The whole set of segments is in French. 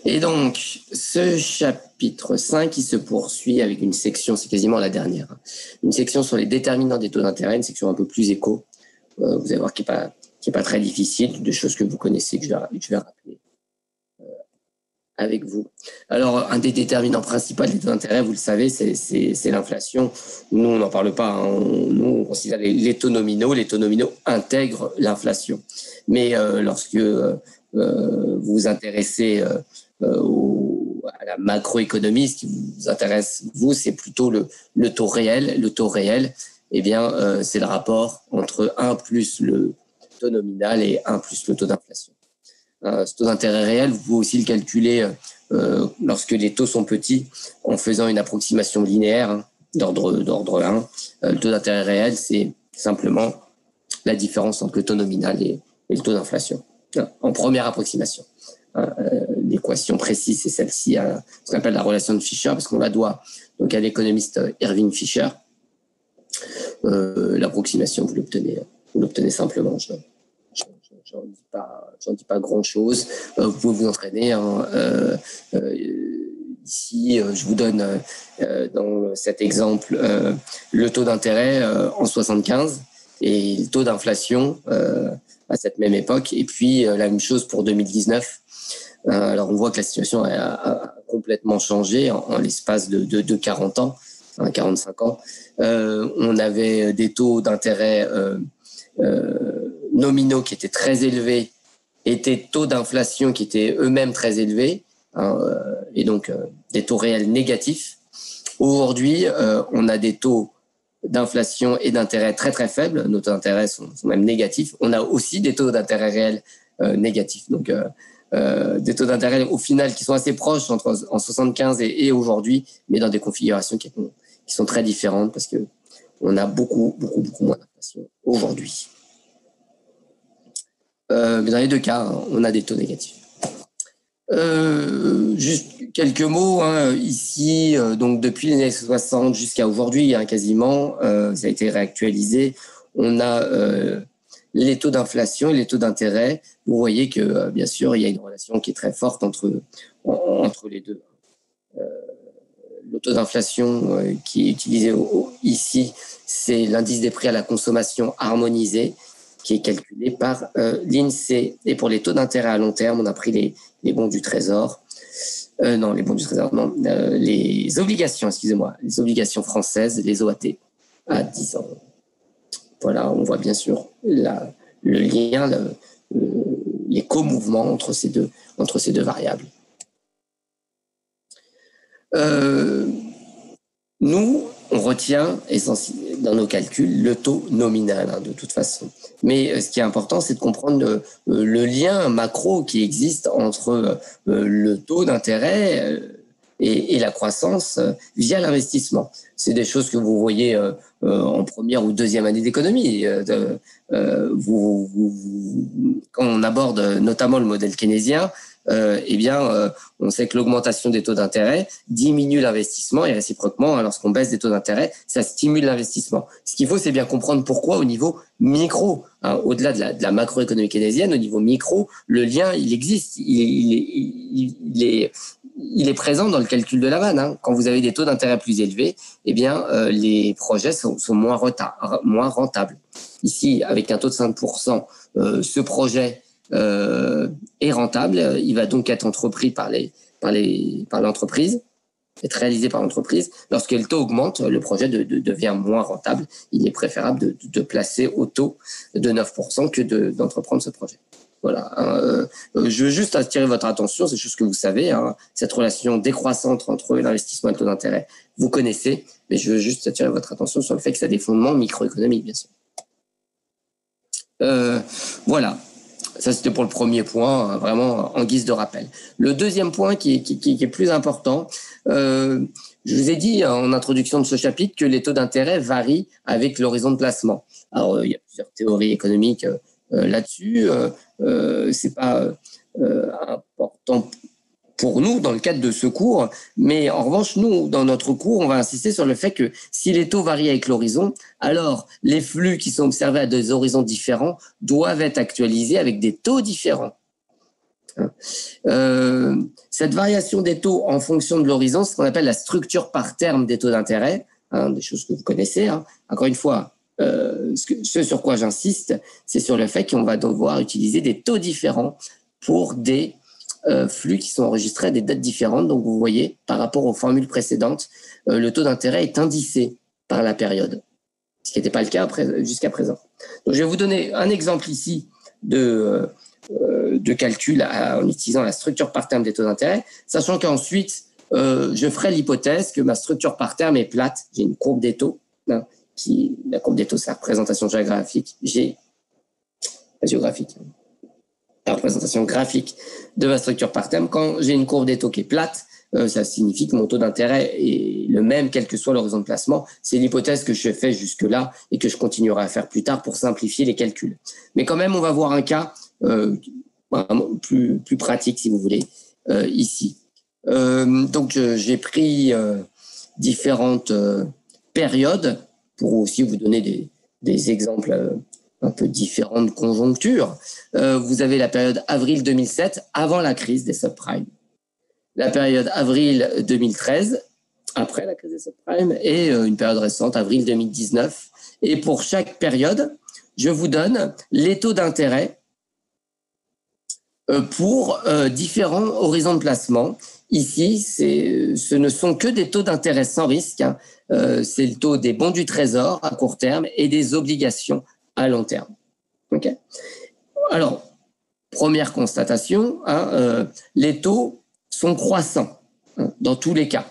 Et donc, ce chapitre 5 qui se poursuit avec une section, c'est quasiment la dernière, une section sur les déterminants des taux d'intérêt, une section un peu plus éco. Vous allez voir qui est pas très difficile, des choses que vous connaissez, que je vais rappeler avec vous. Alors, un des déterminants principaux des taux d'intérêt, vous le savez, c'est l'inflation. Nous, on n'en parle pas. Hein. Nous, on considère les taux nominaux. Les taux nominaux intègrent l'inflation. Mais lorsque vous vous intéressez à la macroéconomie, ce qui vous intéresse, vous, c'est plutôt le taux réel. Le taux réel, eh bien, c'est le rapport entre 1 plus le taux nominal et 1 plus le taux d'inflation. Ce taux d'intérêt réel, vous pouvez aussi le calculer lorsque les taux sont petits en faisant une approximation linéaire hein, d'ordre 1. Le taux d'intérêt réel, c'est simplement la différence entre le taux nominal et le taux d'inflation. En première approximation. L'équation précise, c'est celle-ci, ce qu'on appelle la relation de Fisher, parce qu'on la doit donc à l'économiste Irving Fisher. L'approximation, vous l'obtenez simplement. J'en dis pas grand-chose. Vous pouvez vous entraîner. Hein. Ici, je vous donne dans cet exemple le taux d'intérêt en 75 et le taux d'inflation à cette même époque. Et puis, la même chose pour 2019. Alors, on voit que la situation a complètement changé en l'espace de 40 ans, 45 ans. On avait des taux d'intérêt nominaux qui étaient très élevés et des taux d'inflation qui étaient eux-mêmes très élevés, hein, et donc des taux réels négatifs. Aujourd'hui, on a des taux d'inflation et d'intérêt très très faibles. Nos taux d'intérêt sont même négatifs. On a aussi des taux d'intérêt réels négatifs. Donc des taux d'intérêt au final qui sont assez proches en 75 et aujourd'hui, mais dans des configurations qui sont très différentes parce que on a beaucoup moins d'inflation aujourd'hui. Mais dans les deux cas, on a des taux négatifs. Juste quelques mots hein, ici. Donc depuis les années 60 jusqu'à aujourd'hui, hein, quasiment, ça a été réactualisé. On a les taux d'inflation et les taux d'intérêt. Vous voyez que bien sûr, il y a une relation qui est très forte entre les deux. Le taux d'inflation qui est utilisé ici, c'est l'indice des prix à la consommation harmonisé, qui est calculé par l'INSEE. Et pour les taux d'intérêt à long terme, on a pris les bons du Trésor. Non, les bons du Trésor, non. Les obligations, excusez-moi, les obligations françaises, les OAT, à 10 ans. Voilà, on voit bien sûr le lien, les co-mouvements entre ces deux variables. Nous, on retient dans nos calculs le taux nominal, hein, de toute façon. Mais ce qui est important, c'est de comprendre le lien macro qui existe entre le taux d'intérêt et la croissance via l'investissement. C'est des choses que vous voyez en première ou deuxième année d'économie. Quand on aborde notamment le modèle keynésien, eh bien, on sait que l'augmentation des taux d'intérêt diminue l'investissement et réciproquement, lorsqu'on baisse des taux d'intérêt, ça stimule l'investissement. Ce qu'il faut, c'est bien comprendre pourquoi au niveau micro, hein, au-delà de la macroéconomie keynésienne, au niveau micro, le lien, il existe, il est présent dans le calcul de la manne. Hein. Quand vous avez des taux d'intérêt plus élevés, eh bien, les projets sont moins rentables. Ici, avec un taux de 5%, ce projet est rentable. Il va donc être entrepris par l'entreprise, être réalisé par l'entreprise. Lorsque le taux augmente, le projet devient moins rentable. Il est préférable de placer au taux de 9% que d'entreprendre ce projet. Voilà. Je veux juste attirer votre attention, c'est juste que vous savez, hein, cette relation décroissante entre l'investissement et le taux d'intérêt, vous connaissez, mais je veux juste attirer votre attention sur le fait que ça a des fondements microéconomiques, bien sûr. Voilà. Ça, c'était pour le premier point, vraiment en guise de rappel. Le deuxième point qui est plus important, je vous ai dit en introduction de ce chapitre que les taux d'intérêt varient avec l'horizon de placement. Alors, il y a plusieurs théories économiques là-dessus. C'est pas important pour nous dans le cadre de ce cours, mais en revanche, nous, dans notre cours, on va insister sur le fait que si les taux varient avec l'horizon, alors les flux qui sont observés à des horizons différents doivent être actualisés avec des taux différents. Cette variation des taux en fonction de l'horizon, c'est ce qu'on appelle la structure par terme des taux d'intérêt, des choses que vous connaissez. Encore une fois, ce sur quoi j'insiste, c'est sur le fait qu'on va devoir utiliser des taux différents pour des flux qui sont enregistrés à des dates différentes. Donc, vous voyez, par rapport aux formules précédentes, le taux d'intérêt est indicé par la période, ce qui n'était pas le cas jusqu'à présent. Donc, je vais vous donner un exemple ici de calcul en utilisant la structure par terme des taux d'intérêt, sachant qu'ensuite, je ferai l'hypothèse que ma structure par terme est plate. J'ai une courbe des taux. La courbe des taux, c'est la représentation géographique. La représentation graphique de ma structure par terme. Quand j'ai une courbe des taux qui est plate, ça signifie que mon taux d'intérêt est le même, quel que soit l'horizon de placement. C'est l'hypothèse que je fais jusque-là et que je continuerai à faire plus tard pour simplifier les calculs. Mais quand même, on va voir un cas plus pratique, si vous voulez, ici. Donc, j'ai pris différentes périodes pour aussi vous donner des exemples un peu différents de conjoncture. Vous avez la période avril 2007, avant la crise des subprimes. La période avril 2013, après la crise des subprimes, et une période récente, avril 2019. Et pour chaque période, je vous donne les taux d'intérêt pour différents horizons de placement. Ici, ce ne sont que des taux d'intérêt sans risque. C'est le taux des bons du trésor à court terme et des obligations à long terme. Okay. Alors, première constatation, les taux sont croissants dans tous les cas.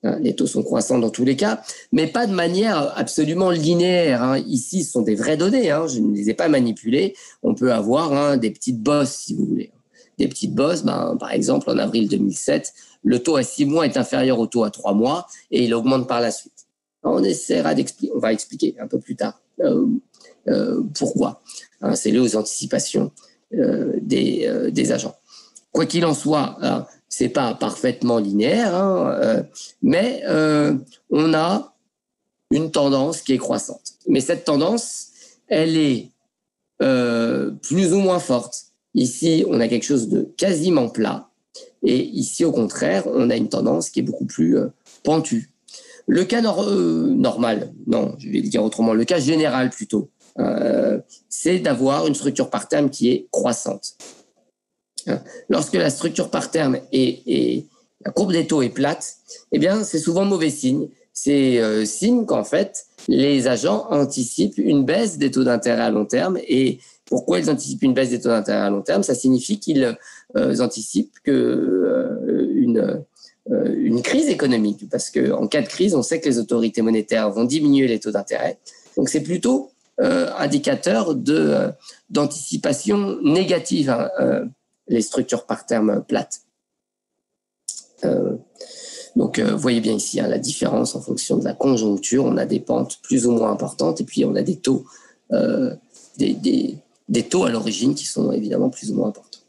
Les taux sont croissants dans tous les cas, mais pas de manière absolument linéaire. Ici, ce sont des vraies données. Je ne les ai pas manipulées. On peut avoir des petites bosses, si vous voulez. Des petites bosses, par exemple, en avril 2007, le taux à 6 mois est inférieur au taux à 3 mois et il augmente par la suite. On va expliquer un peu plus tard pourquoi. C'est lié aux anticipations des agents. Quoi qu'il en soit, c'est pas parfaitement linéaire, mais on a une tendance qui est croissante. Mais cette tendance, elle est plus ou moins forte. Ici, on a quelque chose de quasiment plat. Et ici, au contraire, on a une tendance qui est beaucoup plus pentue. Le cas normal, non, je vais le dire autrement, le cas général plutôt, c'est d'avoir une structure par terme qui est croissante. Lorsque la structure par terme et la courbe des taux est plate, eh bien, c'est souvent mauvais signe. C'est signe qu'en fait, les agents anticipent une baisse des taux d'intérêt à long terme. Et pourquoi ils anticipent une baisse des taux d'intérêt à long terme? Ça signifie qu'ils anticipent une crise économique. Parce qu'en cas de crise, on sait que les autorités monétaires vont diminuer les taux d'intérêt. Donc, c'est plutôt indicateur d'anticipation négative, les structures par terme plates. Donc, vous voyez bien ici la différence en fonction de la conjoncture. On a des pentes plus ou moins importantes et puis on a des taux, des taux à l'origine qui sont évidemment plus ou moins importants.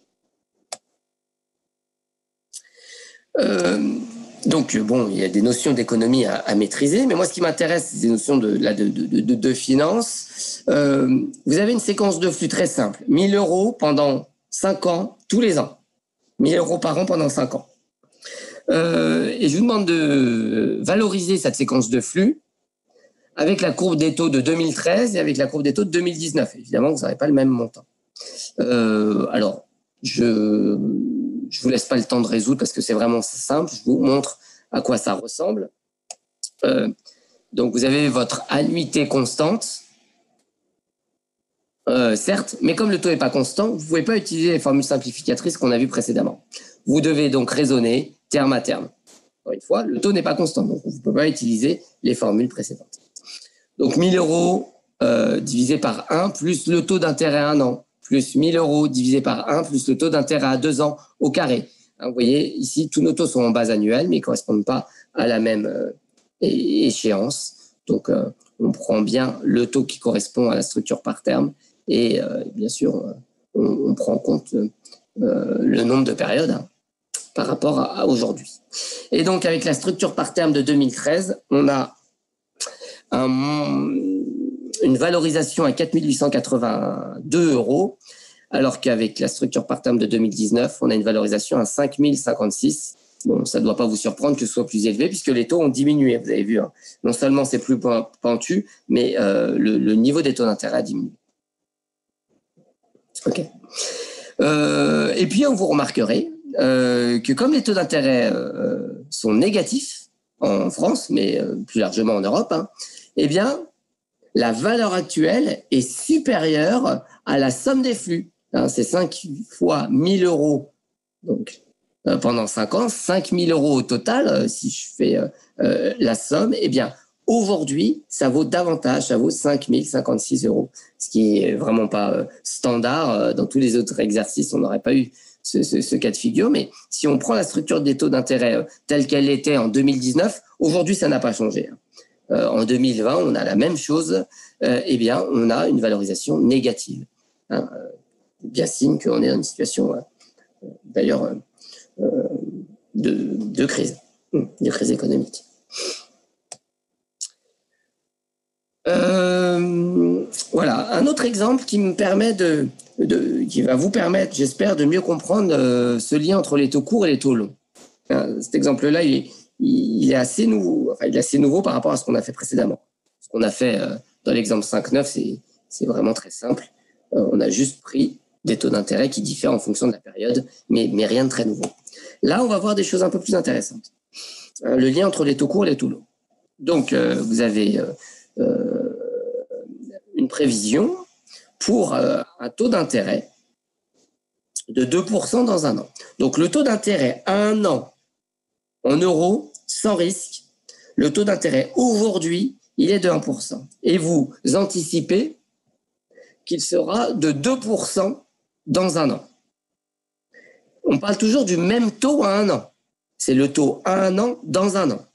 Donc, bon, il y a des notions d'économie à maîtriser, mais moi, ce qui m'intéresse, c'est des notions de finance. Vous avez une séquence de flux très simple. 1 000 euros pendant 5 ans, tous les ans. 1 000 euros par an pendant 5 ans. Et je vous demande de valoriser cette séquence de flux avec la courbe des taux de 2013 et avec la courbe des taux de 2019. Évidemment, vous n'aurez pas le même montant. Alors, je vous laisse pas le temps de résoudre parce que c'est vraiment simple. Je vous montre à quoi ça ressemble. Donc, vous avez votre annuité constante, certes, mais comme le taux n'est pas constant, vous ne pouvez pas utiliser les formules simplificatrices qu'on a vues précédemment. Vous devez donc raisonner terme à terme. Encore une fois, le taux n'est pas constant, donc vous ne pouvez pas utiliser les formules précédentes. Donc, 1 000 euros divisé par 1 plus le taux d'intérêt à 1 an, plus 1 000 euros divisé par 1 plus le taux d'intérêt à 2 ans au carré. Vous voyez, ici, tous nos taux sont en base annuelle, mais ils ne correspondent pas à la même échéance. Donc, on prend bien le taux qui correspond à la structure par terme et bien sûr, on prend en compte le nombre de périodes par rapport à aujourd'hui. Et donc, avec la structure par terme de 2013, on a une valorisation à 4 882 euros alors qu'avec la structure par terme de 2019, on a une valorisation à 5 056. Bon, ça ne doit pas vous surprendre que ce soit plus élevé puisque les taux ont diminué. Vous avez vu, hein. Non seulement c'est plus pentu, mais le niveau des taux d'intérêt a diminué. OK. Et puis, vous remarquerez que comme les taux d'intérêt sont négatifs en France, mais plus largement en Europe, hein, eh bien, la valeur actuelle est supérieure à la somme des flux. Hein, c'est 5 fois 1 000 euros. Donc, pendant 5 ans, 5 000 euros au total, si je fais la somme, eh bien, aujourd'hui, ça vaut davantage, ça vaut 5 056 euros, ce qui est vraiment pas standard. Dans tous les autres exercices, on n'aurait pas eu ce cas de figure. Mais si on prend la structure des taux d'intérêt telle qu'elle était en 2019, aujourd'hui, ça n'a pas changé. En 2020, on a la même chose. Eh bien, on a une valorisation négative. Hein, bien signe qu'on est dans une situation, d'ailleurs, de crise économique. Voilà, un autre exemple qui me permet qui va vous permettre, j'espère, de mieux comprendre ce lien entre les taux courts et les taux longs. Cet exemple-là, il est assez nouveau. Enfin, il est assez nouveau par rapport à ce qu'on a fait précédemment. Ce qu'on a fait dans l'exemple 5.9, c'est vraiment très simple. On a juste pris des taux d'intérêt qui diffèrent en fonction de la période, mais rien de très nouveau. Là, on va voir des choses un peu plus intéressantes. Le lien entre les taux courts et les taux longs. Donc, vous avez une prévision pour un taux d'intérêt de 2% dans un an. Donc, le taux d'intérêt à un an en euros, sans risque, le taux d'intérêt aujourd'hui, il est de 1%. Et vous anticipez qu'il sera de 2% dans un an. On parle toujours du même taux à un an. C'est le taux à un an dans un an.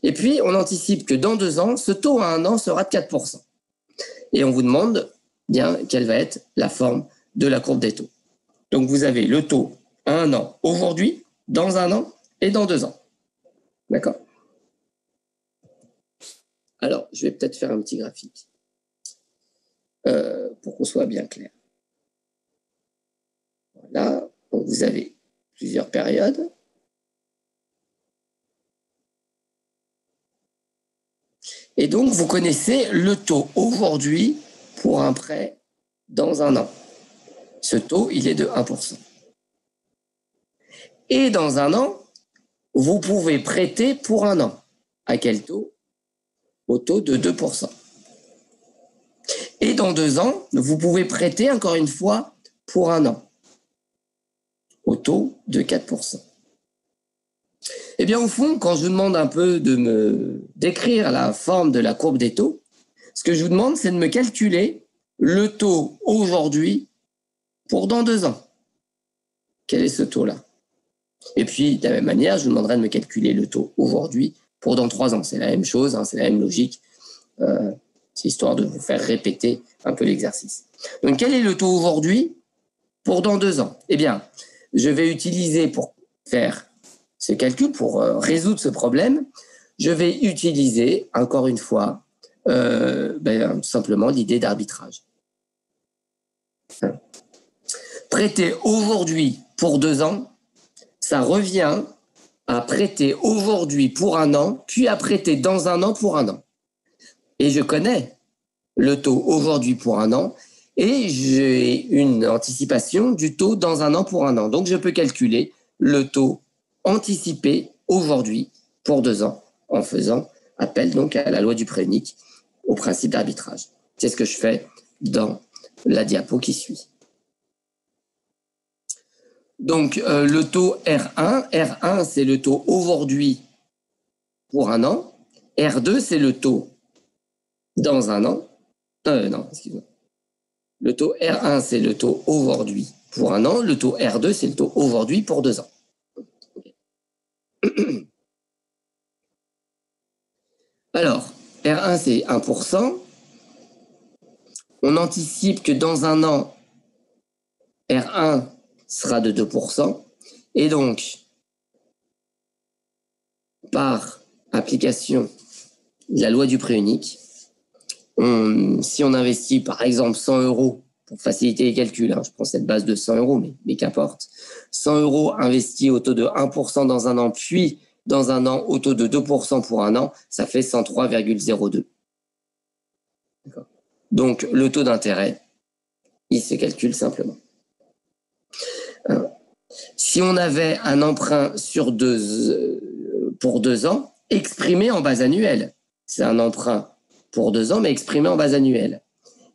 Et puis, on anticipe que dans 2 ans, ce taux à un an sera de 4%. Et on vous demande bien quelle va être la forme de la courbe des taux. Donc, vous avez le taux à un an aujourd'hui, dans un an et dans 2 ans. D'accord? Alors, je vais peut-être faire un petit graphique pour qu'on soit bien clair. Voilà, donc vous avez plusieurs périodes. Et donc, vous connaissez le taux aujourd'hui pour un prêt dans un an. Ce taux, il est de 1%. Et dans un an, vous pouvez prêter pour un an. À quel taux? Au taux de 2%. Et dans 2 ans, vous pouvez prêter encore une fois pour un an. Au taux de 4%. Eh bien, au fond, quand je vous demande un peu de me décrire la forme de la courbe des taux, ce que je vous demande, c'est de me calculer le taux aujourd'hui pour dans 2 ans. Quel est ce taux-là? Et puis, de la même manière, je vous demanderai de me calculer le taux aujourd'hui pour dans 3 ans. C'est la même chose, hein, c'est la même logique. C'est histoire de vous faire répéter un peu l'exercice. Donc, quel est le taux aujourd'hui pour dans 2 ans? Eh bien, je vais utiliser pour faire ce calcul, pour résoudre ce problème, je vais utiliser, encore une fois, tout simplement l'idée d'arbitrage. Prêter aujourd'hui pour 2 ans, ça revient à prêter aujourd'hui pour un an, puis à prêter dans un an pour un an. Et je connais le taux aujourd'hui pour un an, et j'ai une anticipation du taux dans un an pour un an. Donc, je peux calculer le taux anticipé aujourd'hui pour 2 ans en faisant appel donc à la loi du prêt unique, au principe d'arbitrage. C'est ce que je fais dans la diapo qui suit. Donc, le taux R1, c'est le taux aujourd'hui pour un an. R2, c'est le taux dans un an. Non, excusez-moi. Le taux R1, c'est le taux aujourd'hui pour un an. Le taux R2, c'est le taux aujourd'hui pour 2 ans. Alors, R1, c'est 1%. On anticipe que dans un an, R1 sera de 2%. Et donc, par application de la loi du prêt unique, si on investit par exemple 100 euros pour faciliter les calculs, hein, je prends cette base de 100 euros, mais qu'importe. 100 euros investis au taux de 1% dans un an, puis dans un an au taux de 2% pour un an, ça fait 103,02. Donc, le taux d'intérêt, il se calcule simplement. Si on avait un emprunt pour 2 ans, exprimé en base annuelle, c'est un emprunt pour 2 ans, mais exprimé en base annuelle,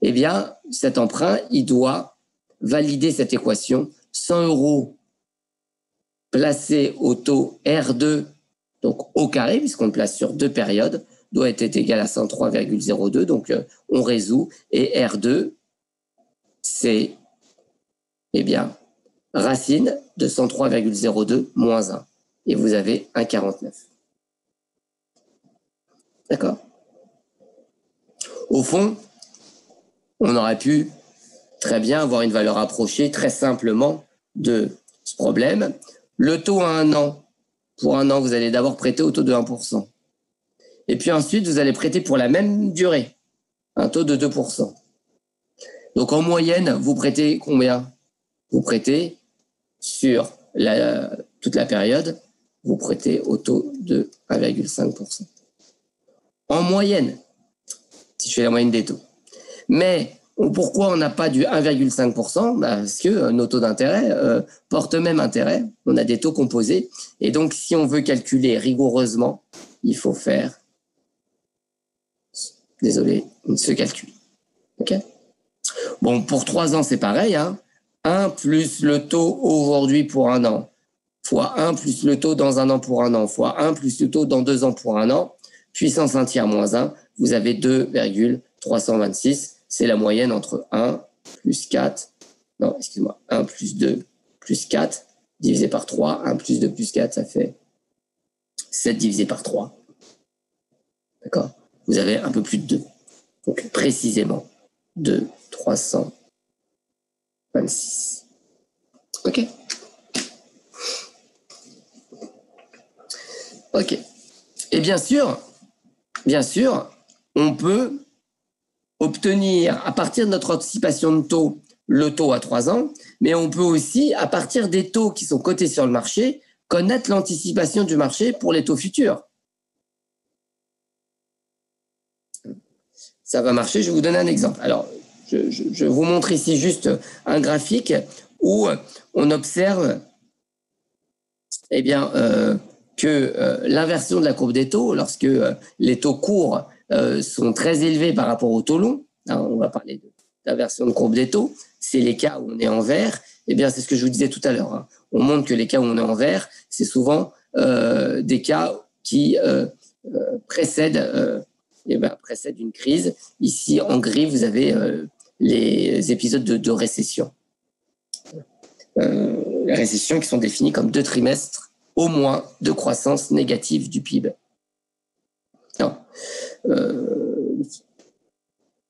eh bien, cet emprunt, il doit valider cette équation. 100 euros placés au taux R2, donc au carré, puisqu'on le place sur 2 périodes, doit être égal à 103,02. Donc, on résout. Et R2, c'est, eh bien, racine de 103,02 moins 1. Et vous avez 1,49. D'accord? Au fond, on aurait pu très bien avoir une valeur approchée très simplement de ce problème. Le taux à 1 an, pour 1 an, vous allez d'abord prêter au taux de 1%. Et puis ensuite, vous allez prêter pour la même durée, un taux de 2%. Donc en moyenne, vous prêtez combien? Vous prêtez sur toute la période, vous prêtez au taux de 1,5%. En moyenne, si je fais la moyenne des taux. Mais pourquoi on n'a pas du 1,5%? Parce que nos taux d'intérêt portent même intérêt. On a des taux composés. Et donc, si on veut calculer rigoureusement, il faut faire, désolé, ce calcul. OK? Bon, pour 3 ans, c'est pareil. Hein. 1 plus le taux aujourd'hui pour 1 an, fois 1 plus le taux dans 1 an pour 1 an, fois 1 plus le taux dans 2 ans pour 1 an, puissance 1 tiers moins 1, vous avez 2,326. C'est la moyenne entre 1 plus 4, non, excuse-moi, 1 plus 2 plus 4, divisé par 3, 1 plus 2 plus 4, ça fait 7 divisé par 3. D'accord? Vous avez un peu plus de 2. Donc, précisément, 2,326. OK? OK. Et bien sûr, on peut obtenir, à partir de notre anticipation de taux, le taux à 3 ans, mais on peut aussi, à partir des taux qui sont cotés sur le marché, connaître l'anticipation du marché pour les taux futurs. Ça va marcher, je vais vous donner un exemple. Alors, je vous montre ici juste un graphique où on observe eh bien, que l'inversion de la courbe des taux, lorsque les taux courts sont très élevés par rapport aux taux longs, hein, on va parler d'inversion de courbe des taux, c'est les cas où on est en vert, eh bien, c'est ce que je vous disais tout à l'heure. Hein. On montre que les cas où on est en vert, c'est souvent des cas qui précèdent une crise. Ici, en gris, vous avez les épisodes de récession. Les récessions qui sont définies comme 2 trimestres au moins de croissance négative du PIB. Non.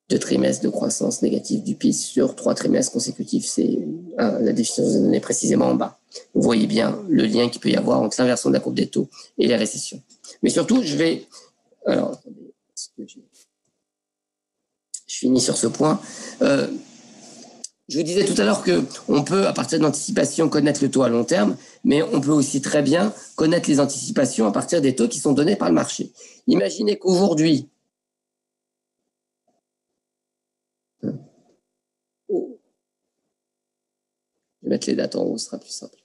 2 trimestres de croissance négative du PIB sur 3 trimestres consécutifs. C'est la définition donnée précisément en bas. Vous voyez bien le lien qu'il peut y avoir entre l'inversion de la courbe des taux et les récessions. Mais surtout, alors, attendez, je finis sur ce point. Je vous disais tout à l'heure qu'on peut, à partir de l'anticipation, connaître le taux à long terme, mais on peut aussi très bien connaître les anticipations à partir des taux qui sont donnés par le marché. Imaginez qu'aujourd'hui, je vais mettre les dates en haut, ce sera plus simple.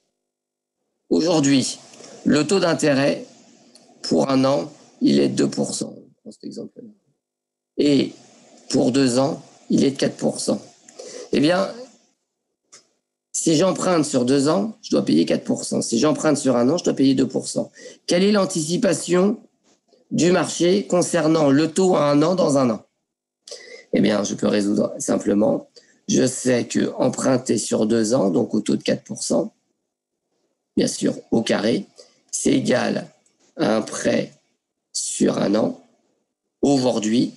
Aujourd'hui, le taux d'intérêt pour 1 an, il est de 2%. On prend cet exemple-là. Et pour 2 ans, il est de 4%. Eh bien, si j'emprunte sur 2 ans, je dois payer 4%. Si j'emprunte sur 1 an, je dois payer 2%. Quelle est l'anticipation du marché concernant le taux à 1 an dans 1 an? Eh bien, je peux résoudre simplement. Je sais que emprunter sur 2 ans, donc au taux de 4%, bien sûr, au carré, c'est égal à un prêt sur 1 an, aujourd'hui,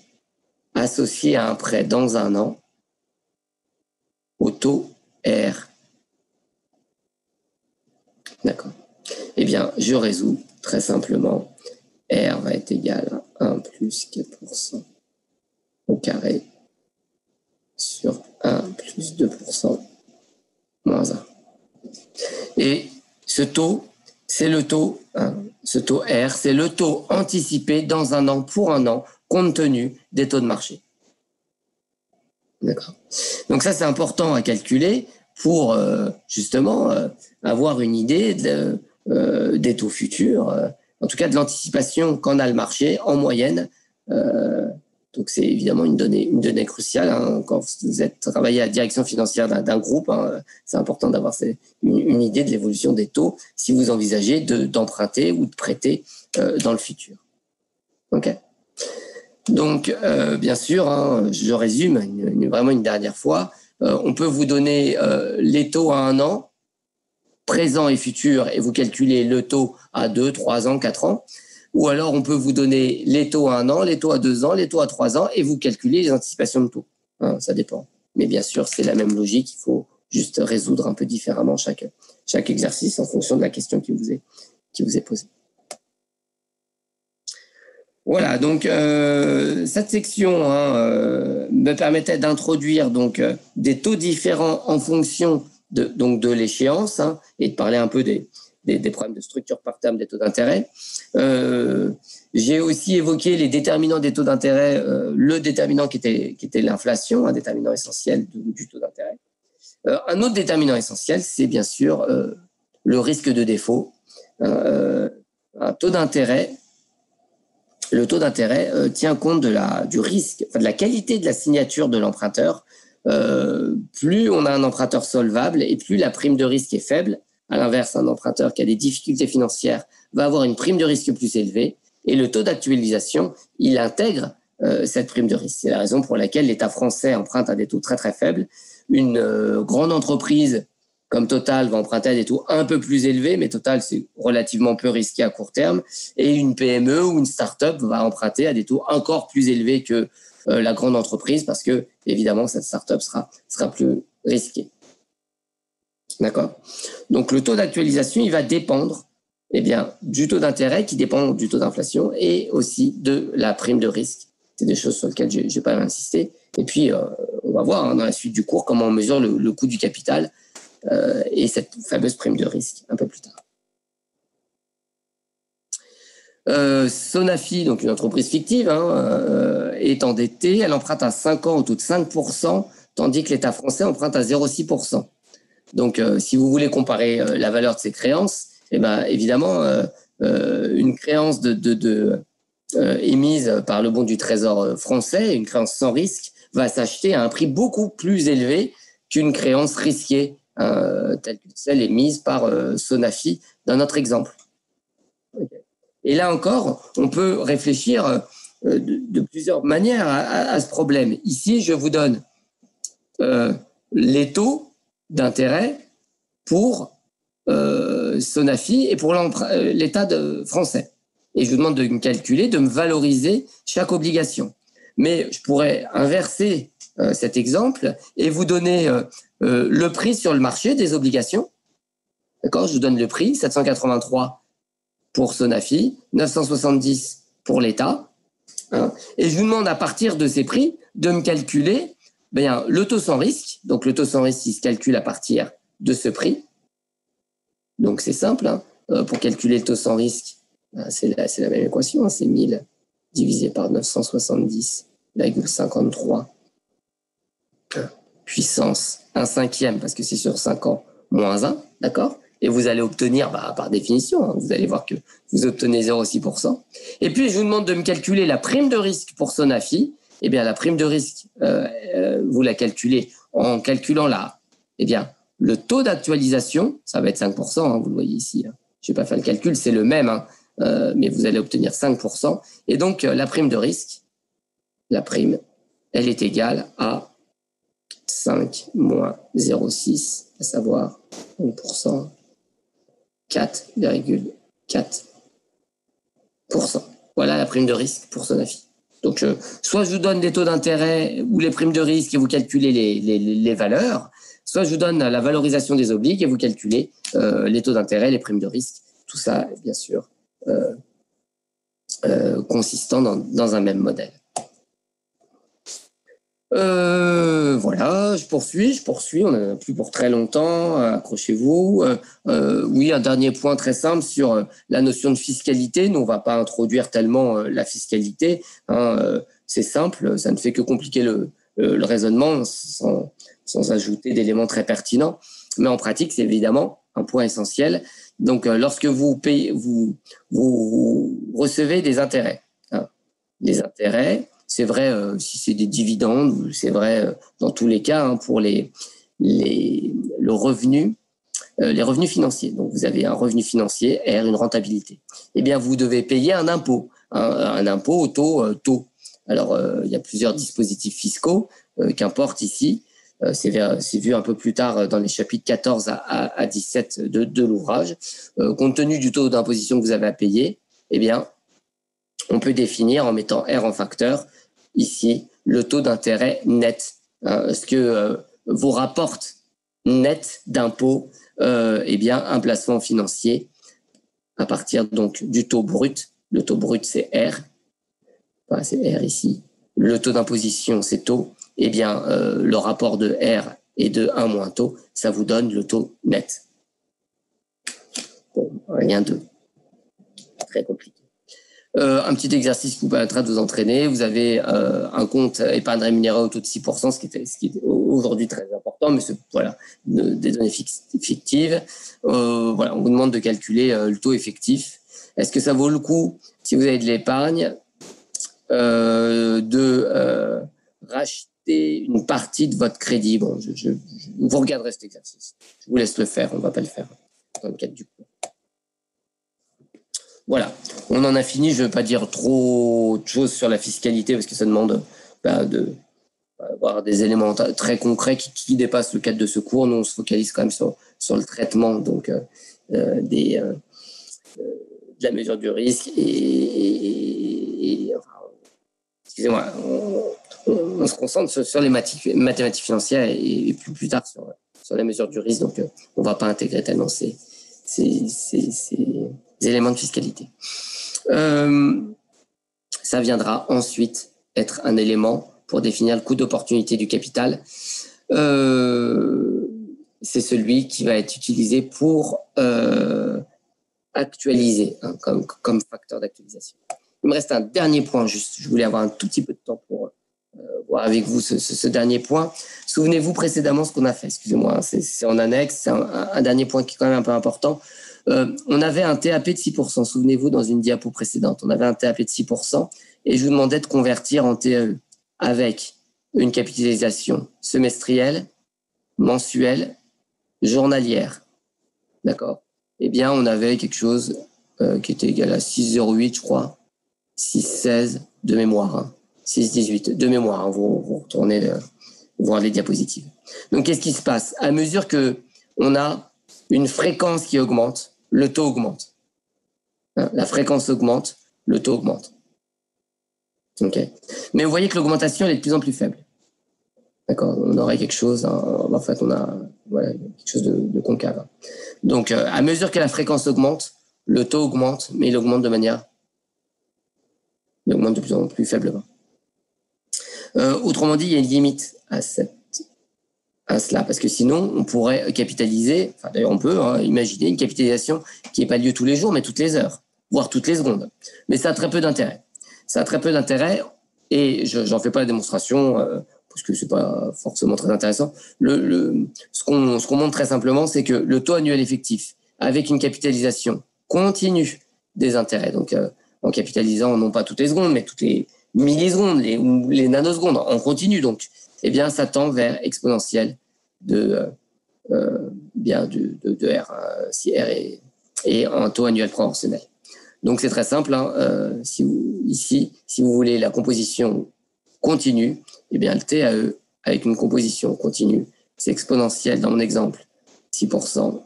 associé à un prêt dans 1 an, au taux R. D'accord. Eh bien, je résous très simplement. R va être égal à 1 plus 4% au carré sur 1 plus 2% moins 1. Et ce taux, c'est le taux, ce taux R, c'est le taux anticipé dans un an pour un an, compte tenu des taux de marché. D'accord. Donc ça, c'est important à calculer pour justement avoir une idée des taux futurs, en tout cas de l'anticipation qu'en a le marché en moyenne. Donc c'est évidemment une donnée cruciale quand vous êtes travaillé à la direction financière d'un groupe. C'est important d'avoir une idée de l'évolution des taux si vous envisagez d'emprunter ou de prêter dans le futur. Ok. Donc bien sûr, je résume vraiment une dernière fois. On peut vous donner les taux à un an, présent et futur, et vous calculez le taux à 2, 3 ans, 4 ans. Ou alors, on peut vous donner les taux à 1 an, les taux à 2 ans, les taux à 3 ans, et vous calculez les anticipations de taux. Ça dépend. Mais bien sûr, c'est la même logique. Il faut juste résoudre un peu différemment chaque exercice en fonction de la question qui vous est posée. Voilà, donc cette section me permettait d'introduire donc des taux différents en fonction de l'échéance et de parler un peu des problèmes de structure par terme des taux d'intérêt. J'ai aussi évoqué les déterminants des taux d'intérêt, le déterminant qui était l'inflation, un déterminant essentiel du taux d'intérêt. Un autre déterminant essentiel, c'est bien sûr le risque de défaut. Un taux d'intérêt, le taux d'intérêt tient compte du risque, de la qualité de la signature de l'emprunteur. Plus on a un emprunteur solvable et plus la prime de risque est faible. À l'inverse, un emprunteur qui a des difficultés financières va avoir une prime de risque plus élevée et le taux d'actualisation, il intègre cette prime de risque. C'est la raison pour laquelle l'État français emprunte à des taux très très faibles. Une grande entreprise comme Total va emprunter à des taux un peu plus élevés, mais Total, c'est relativement peu risqué à court terme. Et une PME ou une start-up va emprunter à des taux encore plus élevés que la grande entreprise parce que, évidemment, cette start-up sera plus risquée. D'accord. Donc, le taux d'actualisation, il va dépendre du taux d'intérêt qui dépend du taux d'inflation et aussi de la prime de risque. C'est des choses sur lesquelles je n'ai pas insisté. Et puis, on va voir dans la suite du cours comment on mesure le coût du capital et cette fameuse prime de risque un peu plus tard. Sonafi, donc une entreprise fictive, est endettée. Elle emprunte à 5 ans au taux de 5%, tandis que l'État français emprunte à 0,6%. Donc, si vous voulez comparer la valeur de ces créances, évidemment, une créance émise par le bon du Trésor français, une créance sans risque, va s'acheter à un prix beaucoup plus élevé qu'une créance risquée, telle que celle émise par Sonafi dans notre exemple. Okay. Et là encore, on peut réfléchir de plusieurs manières à ce problème. Ici, je vous donne les taux d'intérêt pour Sonafi et pour l'État français. Et je vous demande de me calculer, de me valoriser chaque obligation. Mais je pourrais inverser cet exemple et vous donner le prix sur le marché des obligations. D'accord ? Je vous donne le prix, 783 pour Sonafi, 970 pour l'État. Et je vous demande à partir de ces prix de me calculer le taux sans risque. Donc le taux sans risque, il se calcule à partir de ce prix. Donc c'est simple. Pour calculer le taux sans risque, c'est la même équation. C'est 1000 divisé par 970,53 puissance 1/5, parce que c'est sur 5 ans, moins 1, d'accord ? Et vous allez obtenir, par définition, vous allez voir que vous obtenez 0,6%. Et puis, je vous demande de me calculer la prime de risque pour Sonafi. Eh bien, la prime de risque, vous la calculez en calculant le taux d'actualisation. Ça va être 5%, vous le voyez ici. Je ne vais pas faire le calcul, c'est le même, mais vous allez obtenir 5%. Et donc, la prime de risque, la prime, elle est égale à 5 moins 0,6, à savoir 1%, 4,4%. Voilà la prime de risque pour Sonafi. Donc, soit je vous donne des taux d'intérêt ou les primes de risque et vous calculez les valeurs, soit je vous donne la valorisation des obliges et vous calculez les taux d'intérêt, les primes de risque. Tout ça, bien sûr, consistant dans un même modèle. Voilà, je poursuis. On n'en a plus pour très longtemps. Accrochez-vous. Oui, un dernier point très simple sur la notion de fiscalité. Nous, on ne va pas introduire tellement la fiscalité. C'est simple, ça ne fait que compliquer le raisonnement sans ajouter d'éléments très pertinents. Mais en pratique, c'est évidemment un point essentiel. Donc, lorsque vous payez, vous recevez des intérêts. Les intérêts, c'est vrai si c'est des dividendes, c'est vrai dans tous les cas pour le revenu, les revenus financiers. Donc, vous avez un revenu financier, R, une rentabilité. Eh bien, vous devez payer un impôt, un impôt au taux. Alors, il y a plusieurs dispositifs fiscaux, qu'importe ici. C'est vu un peu plus tard dans les chapitres 14 à 17 de l'ouvrage. Compte tenu du taux d'imposition que vous avez à payer, eh bien, on peut définir en mettant R en facteur, ici, le taux d'intérêt net. Ce que vous rapporte net d'impôt, eh bien, un placement financier à partir donc du taux brut. Le taux brut, c'est R. Enfin, c'est R ici. Le taux d'imposition, c'est taux. Eh bien, le rapport de R et de 1 moins taux, ça vous donne le taux net. Bon, rien de très compliqué. Un petit exercice qui vous permettra de vous entraîner. Vous avez un compte épargne rémunérée au taux de 6%, ce qui est aujourd'hui très important, mais c'est voilà, des données fictives. Voilà, on vous demande de calculer le taux effectif. Est-ce que ça vaut le coup, si vous avez de l'épargne, de racheter une partie de votre crédit? Bon, vous regarderez cet exercice. Je vous laisse le faire, on ne va pas le faire dans le cadre du cours. Voilà, on en a fini. Je ne veux pas dire trop de choses sur la fiscalité parce que ça demande d'avoir des éléments très concrets qui dépassent le cadre de ce cours. Nous, on se focalise quand même sur le traitement donc, de la mesure du risque enfin, excusez-moi, on se concentre sur les mathématiques financières et plus tard sur la mesure du risque. Donc, on ne va pas intégrer tellement ces éléments de fiscalité. Ça viendra ensuite être un élément pour définir le coût d'opportunité du capital. C'est celui qui va être utilisé pour actualiser comme facteur d'actualisation. Il me reste un dernier point juste. Je voulais avoir un tout petit peu de temps pour voir avec vous ce dernier point. Souvenez-vous précédemment ce qu'on a fait. Excusez-moi, c'est en annexe. C'est un dernier point qui est quand même un peu important. On avait un TAP de 6%. Souvenez-vous, dans une diapo précédente, on avait un TAP de 6% et je vous demandais de convertir en TAE avec une capitalisation semestrielle, mensuelle, journalière. D'accord? Eh bien, on avait quelque chose qui était égal à 6,08, je crois. 6,16 de mémoire. 6,18 de mémoire. Vous retournez voir les diapositives. Donc, qu'est-ce qui se passe? À mesure qu'on a une fréquence qui augmente, le taux augmente. La fréquence augmente, le taux augmente. Okay. Mais vous voyez que l'augmentation est de plus en plus faible. D'accord, on aurait quelque chose, en fait, on a quelque chose de concave. Donc, à mesure que la fréquence augmente, le taux augmente, mais il augmente il augmente de plus en plus faiblement. Autrement dit, il y a une limite à cela, parce que sinon, on pourrait capitaliser, enfin d'ailleurs on peut imaginer une capitalisation qui n'ait pas lieu tous les jours, mais toutes les heures, voire toutes les secondes. Mais ça a très peu d'intérêt. Ça a très peu d'intérêt, et j'en fais pas la démonstration, parce que c'est pas forcément très intéressant. Ce qu'on montre très simplement, c'est que le taux annuel effectif, avec une capitalisation continue des intérêts, donc en capitalisant non pas toutes les secondes, mais toutes les millisecondes, les nanosecondes, en continu, donc, eh bien, ça tend vers exponentielle de R, si R est un taux annuel proportionnel. Donc, c'est très simple. Si vous voulez la composition continue, eh bien, le TAE avec une composition continue, c'est exponentiel dans mon exemple, 6%,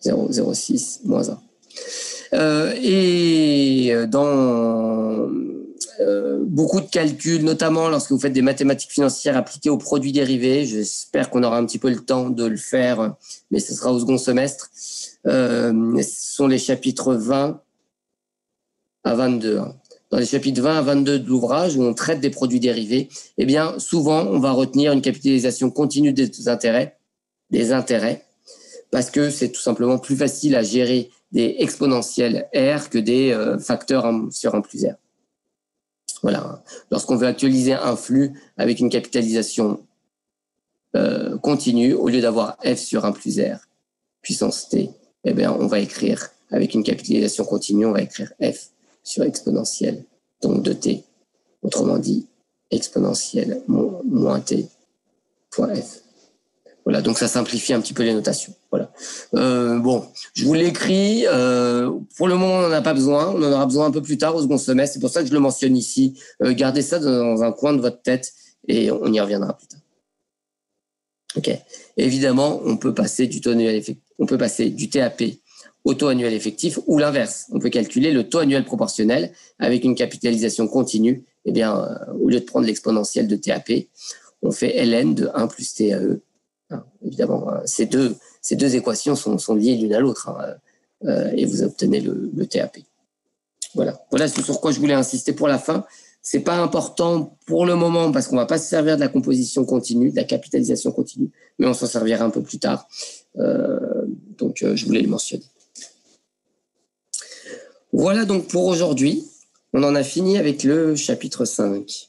0,06, moins 1. Et dans beaucoup de calculs, notamment lorsque vous faites des mathématiques financières appliquées aux produits dérivés, j'espère qu'on aura un petit peu le temps de le faire, mais ce sera au second semestre, ce sont les chapitres 20 à 22. dans les chapitres 20 à 22 de l'ouvrage où on traite des produits dérivés, eh bien, souvent, on va retenir une capitalisation continue des intérêts, parce que c'est tout simplement plus facile à gérer des exponentielles R que des facteurs sur 1 plus R. Voilà. Lorsqu'on veut actualiser un flux avec une capitalisation continue, au lieu d'avoir F sur 1 plus R, puissance T, eh bien, on va écrire, avec une capitalisation continue, on va écrire F sur exponentielle, donc de T. Autrement dit, exponentielle moins T fois F. Voilà, donc ça simplifie un petit peu les notations. Voilà. Bon, je vous l'écris. Pour le moment, on n'en a pas besoin. On en aura besoin un peu plus tard au second semestre. C'est pour ça que je le mentionne ici. Gardez ça dans un coin de votre tête et on y reviendra plus tard. Ok. Évidemment, on peut passer du taux annuel effectif, on peut passer du TAP au taux annuel effectif ou l'inverse. On peut calculer le taux annuel proportionnel avec une capitalisation continue. Eh bien, au lieu de prendre l'exponentielle de TAP, on fait ln de 1 plus TAE. Évidemment, ces deux équations sont liées l'une à l'autre et vous obtenez le TAP. Voilà ce sur quoi je voulais insister pour la fin. C'est pas important pour le moment parce qu'on va pas se servir de la composition continue, de la capitalisation continue, mais on s'en servira un peu plus tard. Donc, je voulais le mentionner. Voilà donc pour aujourd'hui. On en a fini avec le chapitre 5.